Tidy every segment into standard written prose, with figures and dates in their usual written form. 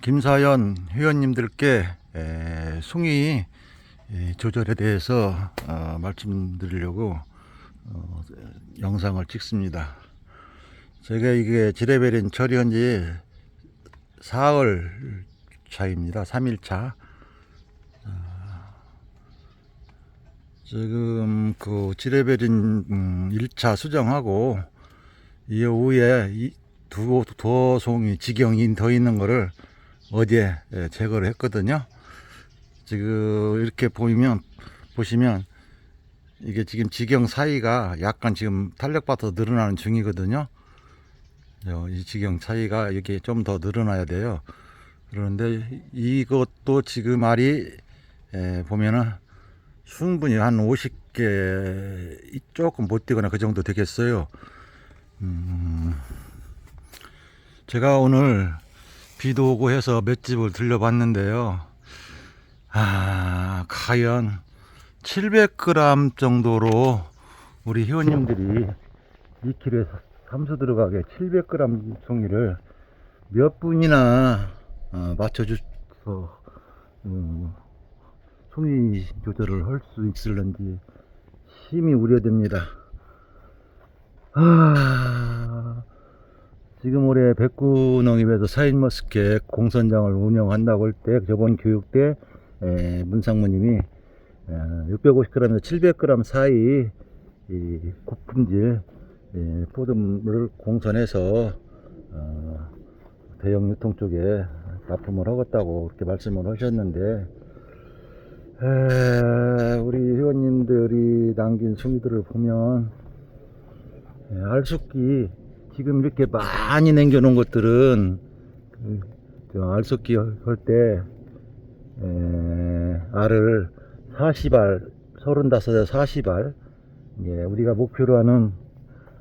김사연 회원님들께 송이 조절에 대해서 말씀드리려고 영상을 찍습니다. 제가 이게 지레벨인 처리한 지 사흘 차입니다. 3일차. 지금 그 지레벨인 1차 수정하고 이후에 두 송이 지경이 더 있는 거를 어제 제거를 했거든요. 지금 이렇게 보시면 이게 지금 지경 사이가 약간 지금 탄력받아서 늘어나는 중이거든요. 이 지경 차이가 이게 좀 더 늘어나야 돼요. 그런데 이것도 지금 알이 보면은 충분히 한 50개 조금 못 되거나 그 정도 되겠어요. 제가 오늘 비도 오고 해서 몇 집을 들려봤는데요. 과연 700g 정도로 우리 회원님들이 2kg에 삼수 들어가게 700g 송이를 몇 분이나 맞춰줘서 송이 조절을 할 수 있을런지 심히 우려됩니다. 지금 올해 백구농협에서 샤인머스켓 공선장을 운영한다고 할 때 저번 교육 때 문상무님이 650g에서 700g 사이 이 고품질 포도를 공선해서 대형 유통 쪽에 납품을 하겠다고 그렇게 말씀을 하셨는데, 우리 회원님들이 남긴 송이들을 보면 알속기 지금 이렇게 많이 남겨놓은 것들은 알속기 할 때 알을 40알 35에서 40알 우리가 목표로 하는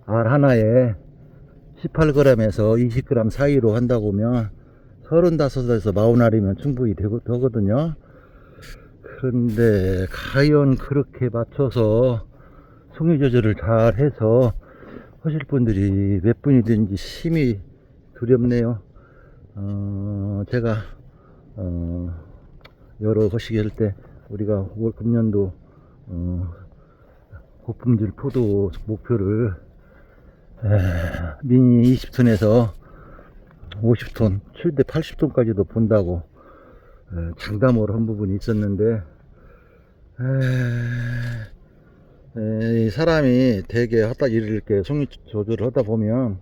알 하나에 18g에서 20g 사이로 한다고 하면 35에서 40알이면 충분히 되거든요. 그런데 과연 그렇게 맞춰서 송이 조절을 잘 해서 하실 분들이 몇 분이든지 심히 두렵네요. 제가 여러 거시기 할 때 우리가 올 금년도 고품질 포도 목표를 미니 20톤에서 50톤, 최대 80톤까지도 본다고 장담을 한 부분이 있었는데, 사람이 대개 하다 이렇게 송이 조절을 하다 보면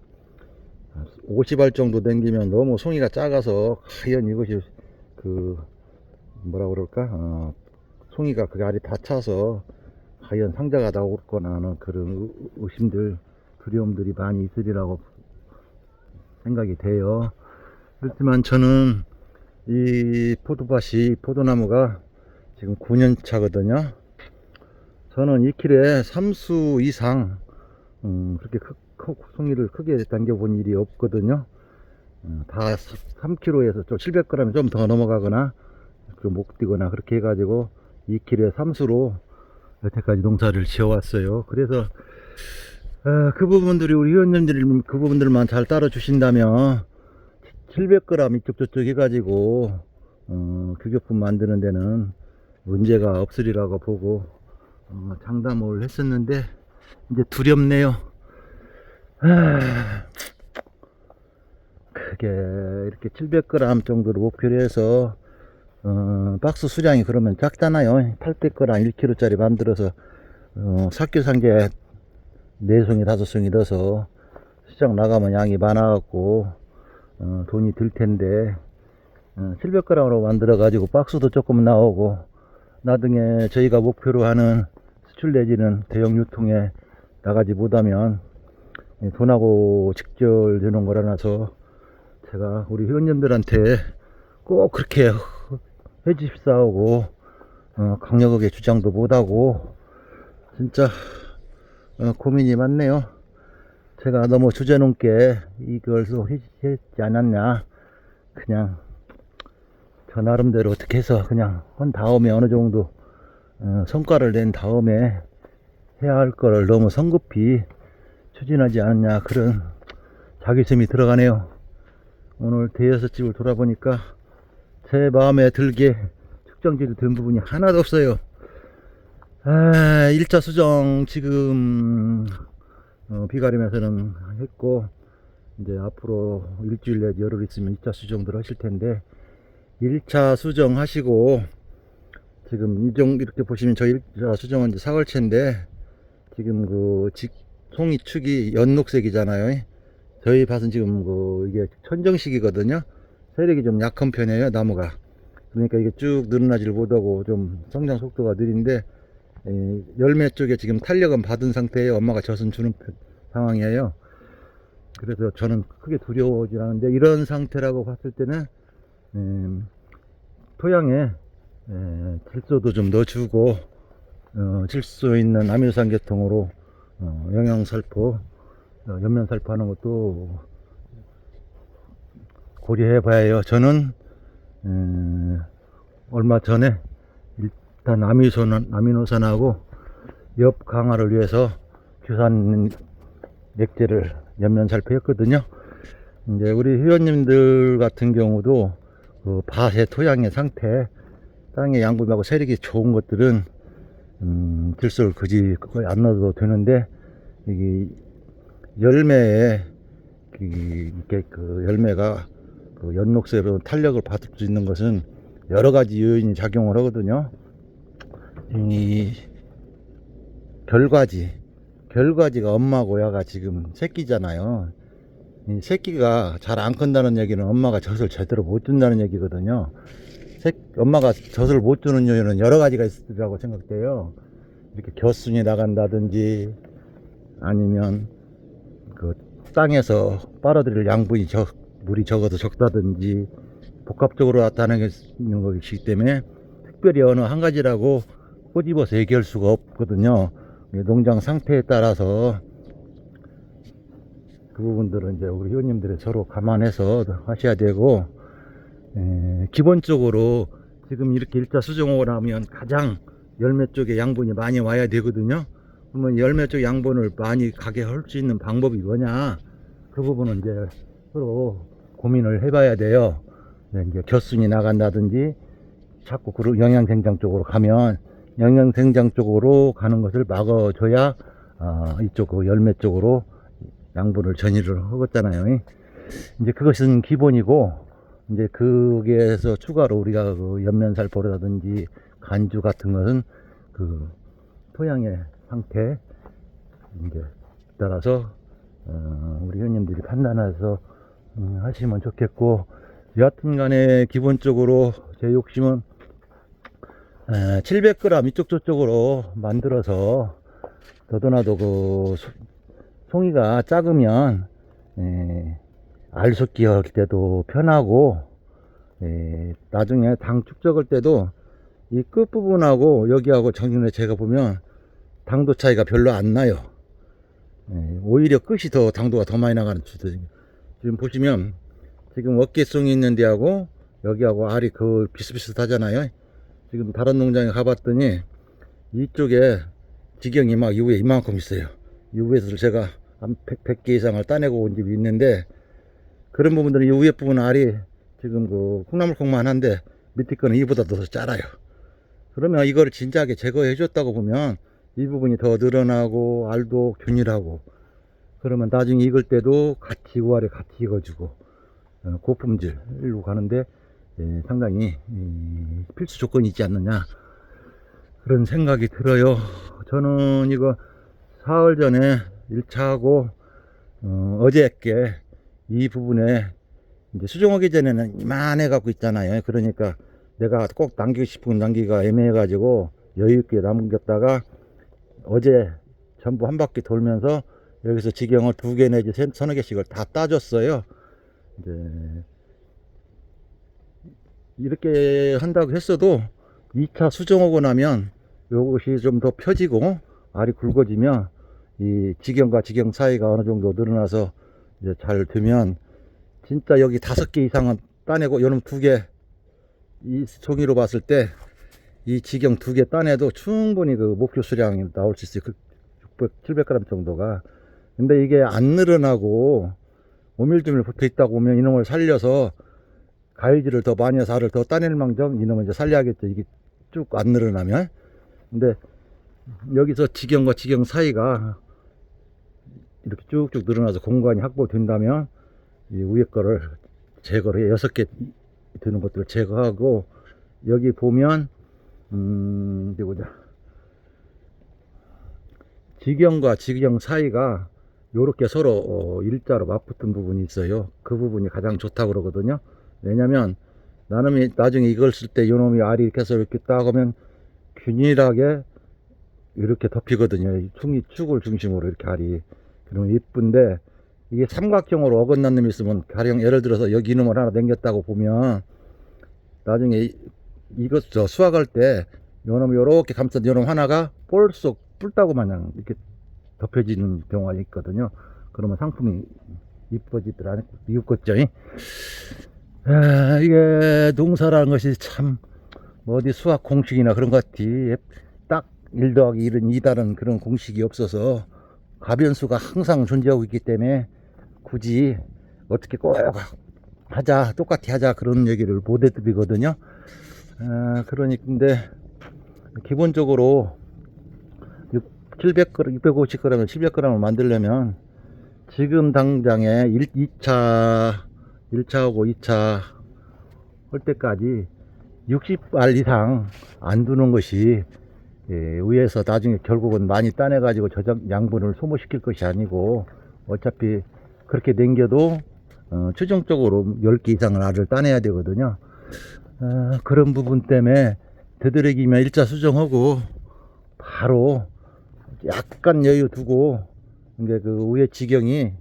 50알 정도 당기면 너무 송이가 작아서 과연 이것이 뭐라 그럴까 송이가 그 알이 다 차서 과연 상자가 나올 거나 하는 그런 의심들 두려움들이 많이 있으리라고 생각이 돼요. 그렇지만 저는 이 포도나무가 지금 9년 차거든요. 저는 2kg에 3수 이상 그렇게 송이를 크게 당겨본 일이 없거든요. 다 3kg에서 좀 700g 좀 더 넘어가거나 못 뛰거나 그렇게 해가지고 2kg에 3수로 여태까지 농사를 지어왔어요. 그래서 그 부분들이 우리 회원님들이 그 부분들만 잘 따라 주신다면 700g 이쪽 저쪽 해가지고 규격품 만드는 데는 문제가 없으리라고 보고 장담을 했었는데 이제 두렵네요. 그게 이렇게 700g 정도로 목표로 해서 박스 수량이 그러면 작잖아요. 800g 1kg짜리 만들어서 삭규상자에 4송이 5송이 넣어서 시장 나가면 양이 많아갖고 돈이 들 텐데 700g으로 만들어 가지고 박스도 조금 나오고 나중에 저희가 목표로 하는 수출 내지는 대형 유통에 나가지 못하면 돈하고 직결되는 거라서 제가 우리 회원님들한테 꼭 그렇게 해주십사하고 강력하게 주장도 못하고 진짜 고민이 많네요. 제가 너무 주제넘게 이걸 했지 않았냐. 그냥 저 나름대로 어떻게 해서 그냥 한 다음에 어느 정도 성과를 낸 다음에 해야 할 거를 너무 성급히 추진하지 않았냐, 그런 자기심이 들어가네요. 오늘 대여섯 집을 돌아보니까 제 마음에 들게 측정지를 든 부분이 하나도 없어요. 1차 수정 지금 비가림에서는 했고, 이제 앞으로 일주일 내지 열흘 있으면 2차 수정들 하실 텐데, 1차 수정 하시고 지금 이렇게 보시면 저 1차 수정은 이제 사월채인데, 지금 송이 축이 연녹색이잖아요. 저희 밭은 지금 이게 천정식이거든요. 세력이 좀 약한 편이에요, 나무가. 그러니까 이게 쭉 늘어나지를 못하고 좀 성장 속도가 느린데, 열매 쪽에 지금 탄력은 받은 상태에요. 엄마가 젖은 주는 상황이에요. 그래서 저는 크게 두려워하지 않는데, 이런 상태라고 봤을 때는 토양에 질소도 좀 넣어주고, 질소 있는 아미노산 계통으로 영양살포, 연면살포 하는 것도 고려해 봐야 해요. 저는 얼마 전에 일단 아미노산하고 엽 강화를 위해서 규산 액제를 연면살포 했거든요. 이제 우리 회원님들 같은 경우도 밭의 토양의 상태, 땅의 양분하고 세력이 좋은 것들은 질소를 거의 안 넣어도 되는데, 이게 열매에 이렇게 열매가 연녹색으로 탄력을 받을 수 있는 것은 여러 가지 요인이 작용을 하거든요. 이 결과지가 엄마 고야가 지금 새끼잖아요. 이 새끼가 잘 안 큰다는 얘기는 엄마가 젖을 제대로 못 준다는 얘기거든요. 엄마가 젖을 못 주는 요인은 여러 가지가 있으리라고 생각돼요. 이렇게 겨순이 나간다든지, 아니면 땅에서 빨아들일 양분이 물이 적어도 적다든지, 복합적으로 나타나는 것이기 때문에 특별히 어느 한 가지라고 꼬집어서 얘기할 수가 없거든요. 농장 상태에 따라서 그 부분들은 이제 우리 회원님들이 서로 감안해서 하셔야 되고, 기본적으로 지금 이렇게 1차 수정하고 나면 가장 열매 쪽에 양분이 많이 와야 되거든요. 그러면 열매 쪽 양분을 많이 가게 할 수 있는 방법이 뭐냐, 그 부분은 이제 서로 고민을 해봐야 돼요. 이제 겨순이 나간다든지, 자꾸 영양생장 쪽으로 가면 영양생장 쪽으로 가는 것을 막아줘야 이쪽 열매 쪽으로 양분을 전이를 하겠잖아요. 이제 그것은 기본이고, 이제 거기에서 추가로 우리가 연면살포라든지 간주 같은 것은 토양의 상태 이제 따라서 우리 회원님들이 판단해서 하시면 좋겠고, 여하튼간에 기본적으로 제 욕심은 700g 이쪽 저쪽으로 만들어서, 더더나도 송이가 작으면 알 섞기 할 때도 편하고, 나중에 당 축적할 때도 이 끝부분하고 여기하고 정년에 제가 보면 당도 차이가 별로 안 나요. 오히려 끝이 더 당도가 더 많이 나가는 추세죠. 지금 보시면 지금 어깨송이 있는 데하고 여기하고 알이 비슷비슷하잖아요. 지금 다른 농장에 가봤더니 이쪽에 지경이 막 이 위에 이만큼 있어요. 이 위에서 제가 한 100개 이상을 따내고 온 집이 있는데, 그런 부분들은 이 위에 부분 알이 지금 콩나물콩만 한데 밑에 거는 이보다 더 작아요. 그러면 이거를 진작에 제거해 줬다고 보면 이 부분이 더 늘어나고 알도 균일하고, 그러면 나중에 익을 때도 같이 우알에 같이 익어주고 고품질로 가는데 상당히 필수 조건이 있지 않느냐, 그런 생각이 들어요. 저는 이거 사흘 전에 1차 하고 어저께 이 부분에 이제 수정하기 전에는 이만해 갖고 있잖아요. 그러니까 내가 꼭 남기고 싶은 남기가 애매해 가지고 여유있게 남겼다가 어제 전부 한 바퀴 돌면서 여기서 지경을 2개 내지 서너 개씩을 다 따줬어요. 이제 이렇게 한다고 했어도 2차 수정하고 나면 이것이 좀 더 펴지고 알이 굵어지면 이 지경과 지경 사이가 어느 정도 늘어나서 이제 잘 되면 진짜 여기 5개 이상은 따내고, 요놈 2개 이 종이로 봤을 때 이 지경 2개 따내도 충분히 목표 수량이 나올 수 있어요. 600, 700g 정도가. 근데 이게 안 늘어나고 오밀조밀 붙어 있다고 보면 이놈을 살려서 가위질을 더 많이 해서 알을 더 따낼 망정 이놈은 이제 살려야겠죠. 이게 쭉 안 늘어나면. 근데 여기서 지경과 지경 사이가 이렇게 쭉쭉 늘어나서 공간이 확보된다면 이 위에 거를 제거를 해 6개 드는 것들을 제거하고 여기 보면 어디 보자. 지경과 지경 사이가 요렇게 서로 일자로 맞붙은 부분이 있어요. 그 부분이 가장 좋다고 그러거든요. 왜냐면 나중에 이걸 쓸 때 요놈이 알이 이렇게 해서 이렇게 딱 하면 균일하게 이렇게 덮이거든요. 이 축을 중심으로 이렇게 알이. 그러면 이쁜데 이게 삼각형으로 어긋난 놈이 있으면 가령 예를 들어서 여기 이놈을 하나 남겼다고 보면 나중에 이것 저 수확할 때 요놈 요렇게 감싼 요놈 하나가 볼속 뿔따구 마냥 이렇게 덮여지는 경우가 있거든요. 그러면 상품이 이뻐지들 않고 이쁘겠죠. 이게 농사라는 것이 참 뭐 어디 수학 공식이나 그런 것 같이 딱 1 더하기 1은 2다는 그런 공식이 없어서 가변수가 항상 존재하고 있기 때문에 굳이 어떻게 꼭 하자 똑같이 하자 그런 얘기를 못 해드리거든요. 그러니 근데 기본적으로 700g, 650g을 700g을 만들려면 지금 당장에 1차하고 2차 할 때까지 60알 이상 안 두는 것이 위에서 나중에 결국은 많이 따내 가지고 저장 양분을 소모시킬 것이 아니고 어차피 그렇게 남겨도 최종적으로 10개 이상을 알을 따내야 되거든요. 그런 부분 때문에 되도록이면 1차 수정하고 바로 약간 여유 두고 이게 그 위에 지경이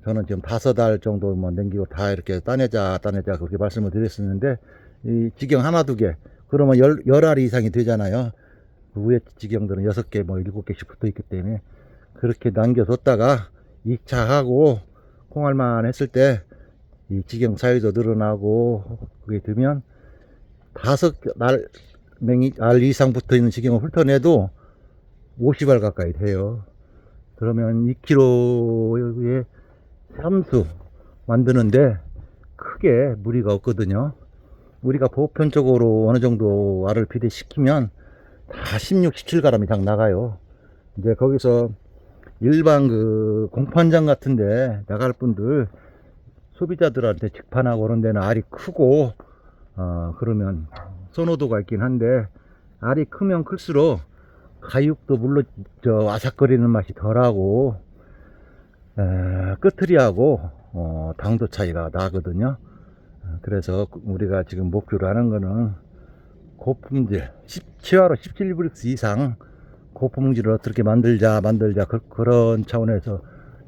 저는 지금 5알 정도만 남기고 다 이렇게 따내자 그렇게 말씀을 드렸었는데 이 지경 하나 두 개 그러면 10알 이상이 되잖아요. 그 위에 지경들은 6개 뭐 7개씩 붙어 있기 때문에 그렇게 남겨뒀다가 2차 하고 콩알만 했을 때 이 지경 사이도 늘어나고 그게 되면 5알 이상 붙어 있는 지경을 훑어내도 50알 가까이 돼요. 그러면 2kg의 삼수 만드는데 크게 무리가 없거든요. 우리가 보편적으로 어느 정도 알을 비대시키면 다 16, 17g 이상 나가요. 이제 거기서 일반 그 공판장 같은데 나갈 분들 소비자들한테 직판하고 그런 데는 알이 크고 그러면 선호도가 있긴 한데 알이 크면 클수록 가육도 물론 저 아삭거리는 맛이 덜하고 끄트리하고 당도 차이가 나거든요. 그래서 우리가 지금 목표로 하는 거는 고품질 17화로 17브릭스 이상 고품질을 어떻게 만들자 그런 차원에서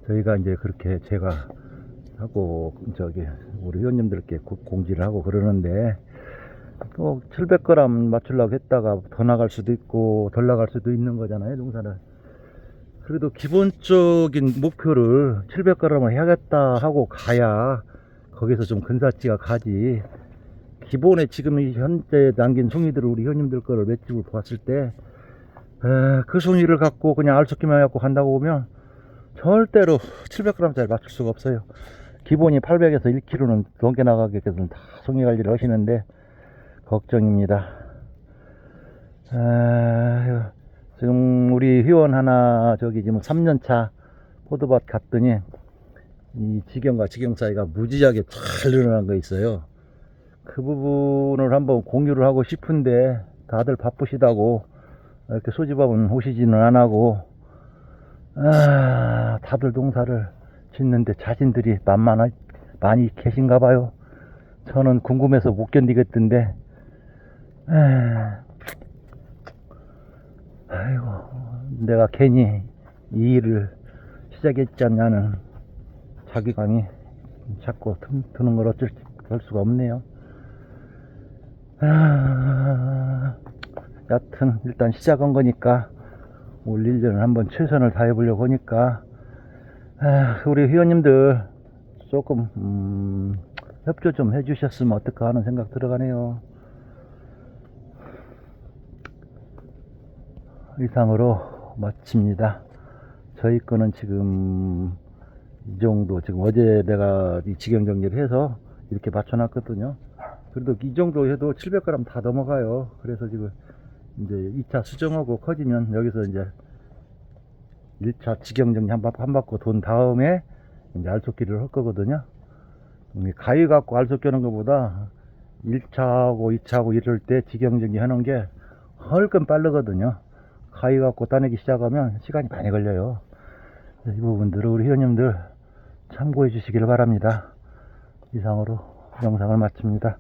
저희가 이제 그렇게 제가 하고 저기 우리 회원님들께 공지를 하고 그러는데 또 700g 맞추려고 했다가 더 나갈 수도 있고 덜 나갈 수도 있는 거잖아요, 농사는. 그래도 기본적인 목표를 700g을 해야겠다 하고 가야 거기서 좀 근사치가 가지. 기본에 지금 현재 남긴 송이들을 우리 회원님들 거를 맷집을 보았을 때 그 송이를 갖고 그냥 알속기만 해갖고 간다고 보면 절대로 700g짜리 맞출 수가 없어요. 기본이 800에서 1kg는 넘게 나가게끔 다 송이 관리를 하시는데 걱정입니다. 지금 우리 회원 하나 저기 지금 3년차 포도밭 갔더니 이 지경과 지경 사이가 무지하게 잘 늘어난 거 있어요. 그 부분을 한번 공유를 하고 싶은데 다들 바쁘시다고 이렇게 소집하면 오시지는 안하고 다들 농사를 짓는데 자신들이 많이 계신가 봐요. 저는 궁금해서 못 견디겠던데 아이고 내가 괜히 이 일을 시작했지 않냐는 자기감이 자꾸 드는 걸 어쩔 수가 없네요. 여튼 일단 시작한 거니까 올 1년을 한번 최선을 다해 보려고 하니까 우리 회원님들 조금 협조 좀 해주셨으면 어떨까 하는 생각 들어가네요. 이상으로 마칩니다. 저희 거는 지금 이 정도, 지금 어제 내가 이 지경 정리를 해서 이렇게 맞춰놨거든요. 그래도 이 정도 해도 700g 다 넘어가요. 그래서 지금 이제 2차 수정하고 커지면 여기서 이제 1차 직경정리 한 받고 돈 다음에 이제 알속기를 할 거거든요. 가위 갖고 알속기 하는 것보다 1차하고 2차하고 이럴 때 직경정리 하는 게 훨씬 빠르거든요. 가위 갖고 따내기 시작하면 시간이 많이 걸려요. 이 부분들을 우리 회원님들 참고해 주시길 바랍니다. 이상으로 영상을 마칩니다.